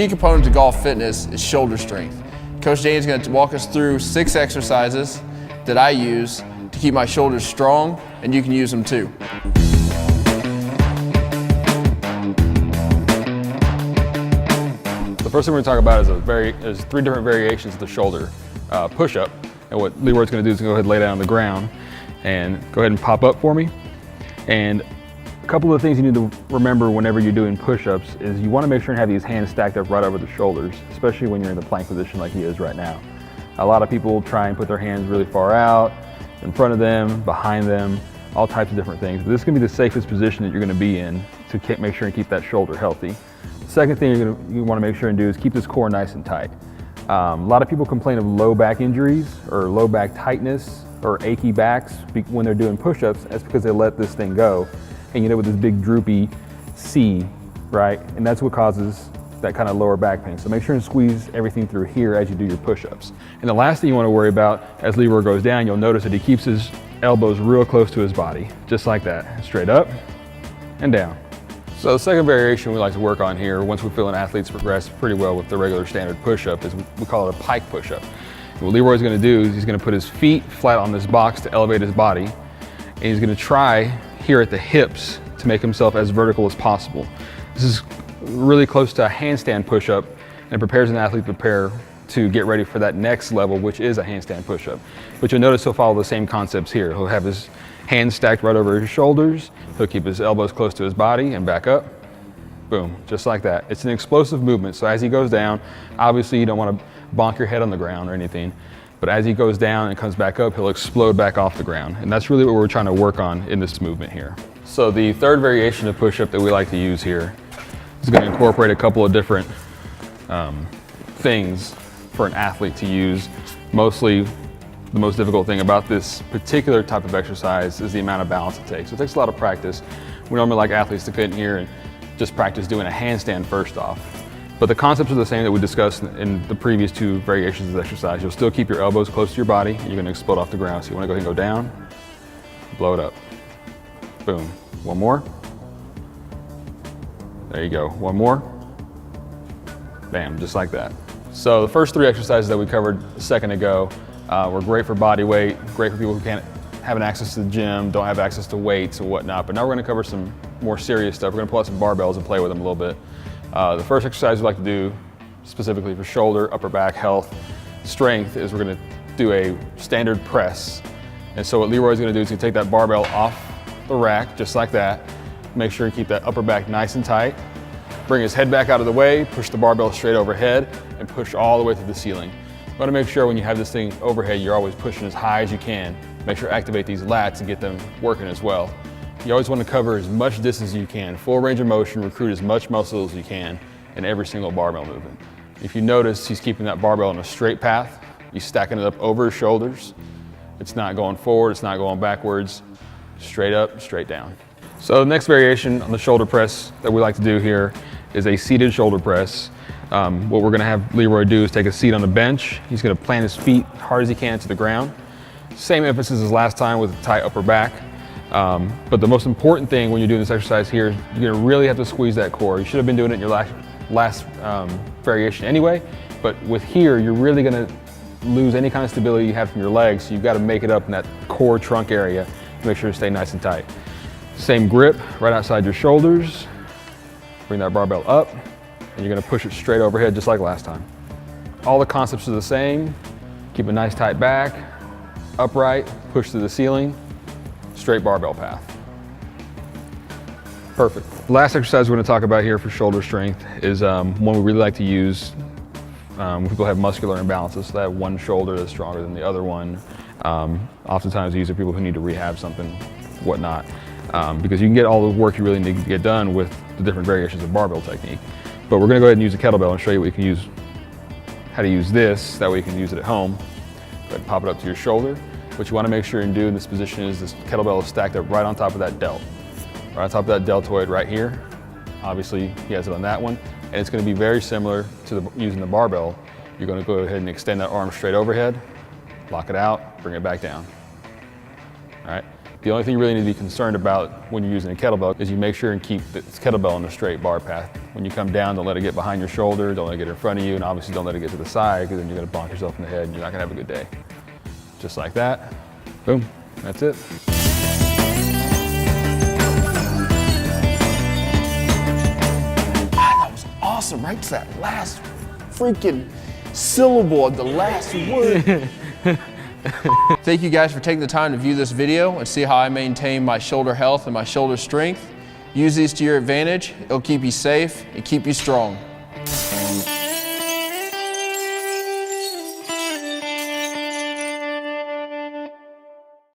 key component to golf fitness is shoulder strength. Coach Danny is going to walk us through 6 exercises that I use to keep my shoulders strong, and you can use them too. The first thing we're going to talk about is 3 different variations of the shoulder push-up. And what Leroy's going to do is go ahead and lay down on the ground and go ahead and pop up for me. And a couple of things you need to remember whenever you're doing push-ups is you want to make sure and have these hands stacked up right over the shoulders, especially when you're in the plank position like he is right now. A lot of people try and put their hands really far out, in front of them, behind them, all types of different things. But this is going to be the safest position that you're going to be in to make sure and keep that shoulder healthy. Second thing you want to make sure and do is keep this core nice and tight. A lot of people complain of low back injuries or low back tightness or achy backs when they're doing push-ups. That's because they let this thing go and you end up with this big droopy C, right? And that's what causes that kind of lower back pain. So make sure and squeeze everything through here as you do your push-ups. And the last thing you want to worry about as Leroy goes down, you'll notice that he keeps his elbows real close to his body, just like that, straight up and down. So the second variation we like to work on here, once we feel an athlete's progressed pretty well with the regular standard push-up, is we call it a pike push-up. What Leroy's going to do is he's going to put his feet flat on this box to elevate his body, and he's going to try here at the hips to make himself as vertical as possible. This is really close to a handstand push-up, and it prepares an athlete to prepare to get ready for that next level, which is a handstand push-up. But you'll notice he'll follow the same concepts here. He'll have his hands stacked right over his shoulders. He'll keep his elbows close to his body and back up. Boom, just like that. It's an explosive movement, so as he goes down, obviously you don't want to bonk your head on the ground or anything, but as he goes down and comes back up, he'll explode back off the ground. And that's really what we're trying to work on in this movement here. So the third variation of push-up that we like to use here is going to incorporate a couple of different things for an athlete to use. Mostly the most difficult thing about this particular type of exercise is the amount of balance it takes. So it takes a lot of practice. We normally like athletes to get in here and just practice doing a handstand first off. But the concepts are the same that we discussed in the previous 2 variations of the exercise. You'll still keep your elbows close to your body. You're going to explode off the ground. So you want to go ahead and go down, blow it up. Boom. One more. There you go. One more. Bam, just like that. So the first 3 exercises that we covered a second ago were great for body weight, great for people who can't have access to the gym, don't have access to weights and whatnot. But now we're going to cover some more serious stuff. We're going to pull out some barbells and play with them a little bit. The first exercise we like to do specifically for shoulder, upper back health, strength is we're going to do a standard press. And so what Leroy's going to do is he's going to take that barbell off the rack just like that. Make sure you keep that upper back nice and tight. Bring his head back out of the way, push the barbell straight overhead, and push all the way to the ceiling. You want to make sure when you have this thing overhead, you're always pushing as high as you can. Make sure to activate these lats and get them working as well. You always want to cover as much distance as you can, full range of motion, recruit as much muscle as you can in every single barbell movement. If you notice, he's keeping that barbell on a straight path. He's stacking it up over his shoulders. It's not going forward, it's not going backwards. Straight up, straight down. So the next variation on the shoulder press that we like to do here is a seated shoulder press. What we're going to have Leroy do is take a seat on the bench. He's going to plant his feet hard as he can to the ground. Same emphasis as last time with a tight upper back. But the most important thing when you're doing this exercise here, you're going to really have to squeeze that core. You should have been doing it in your last variation anyway, but with here, you're really going to lose any kind of stability you have from your legs. So you've got to make it up in that core trunk area to make sure to stay nice and tight. Same grip right outside your shoulders. Bring that barbell up, and you're going to push it straight overhead just like last time. All the concepts are the same. Keep a nice tight back, upright, push to the ceiling, straight barbell path. Perfect. The last exercise we're going to talk about here for shoulder strength is one we really like to use when people have muscular imbalances, so they have one shoulder that's stronger than the other one. Oftentimes these are people who need to rehab something, whatnot, because you can get all the work you really need to get done with the different variations of barbell technique. But we're going to go ahead and use a kettlebell and show you what you can use, how to use this, that way you can use it at home. Go ahead and pop it up to your shoulder. What you want to make sure and do in this position is this kettlebell is stacked up right on top of that delt. Right on top of that deltoid right here. Obviously he has it on that one. And it's going to be very similar to using the barbell. You're going to go ahead and extend that arm straight overhead, lock it out, bring it back down. All right, The only thing you really need to be concerned about when you're using a kettlebell is you make sure and keep this kettlebell on the straight bar path. When you come down, don't let it get behind your shoulder, don't let it get in front of you, and obviously don't let it get to the side, because then you're gonna bonk yourself in the head and you're not gonna have a good day. Just like that. Boom, that's it. That was awesome, right to that last freaking syllable of the last word. Thank you guys for taking the time to view this video and see how I maintain my shoulder health and my shoulder strength. Use these to your advantage. It'll keep you safe and keep you strong.